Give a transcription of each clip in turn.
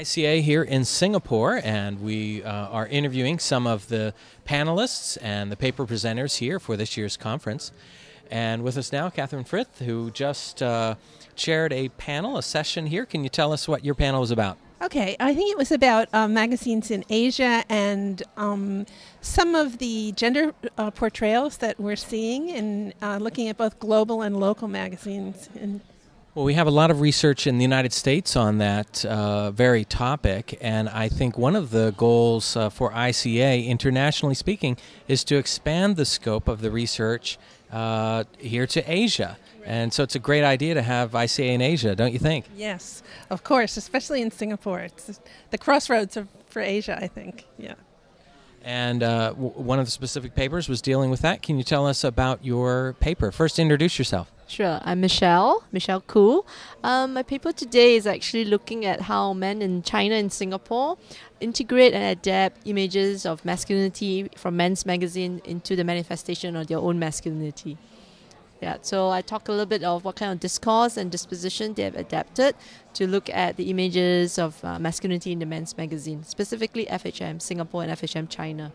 ICA here in Singapore, and we are interviewing some of the panelists and the paper presenters here for this year's conference. And with us now, Katherine Frith, who just chaired a panel, a session here. Can you tell us what your panel was about? Okay, I think it was about magazines in Asia and some of the gender portrayals that we're seeing in looking at both global and local magazines. Well, we have a lot of research in the United States on that very topic, and I think one of the goals for ICA, internationally speaking, is to expand the scope of the research here to Asia. And so it's a great idea to have ICA in Asia, don't you think? Yes, of course, especially in Singapore. It's the crossroads for Asia, I think, yeah. And one of the specific papers was dealing with that. Can you tell us about your paper? First, introduce yourself. Sure, I'm Michele Khoo. My paper today is actually looking at how men in China and Singapore integrate and adapt images of masculinity from men's magazine into the manifestation of their own masculinity. Yeah, so I talk a little bit of what kind of discourse and disposition they have adapted to look at the images of masculinity in the men's magazine, specifically FHM Singapore and FHM China.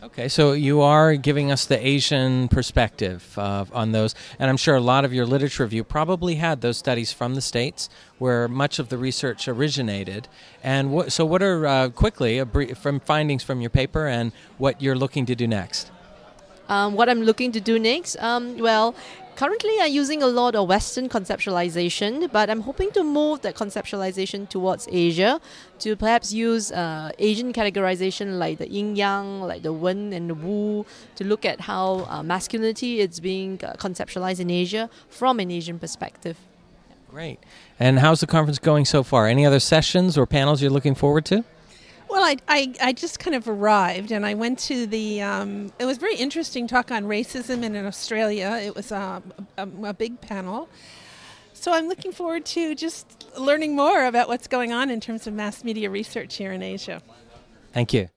Okay, so you are giving us the Asian perspective on those, and I'm sure a lot of your literature review probably had those studies from the States where much of the research originated. And so what are, quickly, from findings from your paper and what you're looking to do next? What I'm looking to do next? Well, currently I'm using a lot of Western conceptualization, but I'm hoping to move that conceptualization towards Asia, to perhaps use Asian categorization like the yin-yang, like the wen and the wu, to look at how masculinity is being conceptualized in Asia from an Asian perspective. Great. And how's the conference going so far? Any other sessions or panels you're looking forward to? Well, I just kind of arrived, and I went to the, it was a very interesting talk on racism in Australia. It was a big panel. So I'm looking forward to just learning more about what's going on in terms of mass media research here in Asia. Thank you.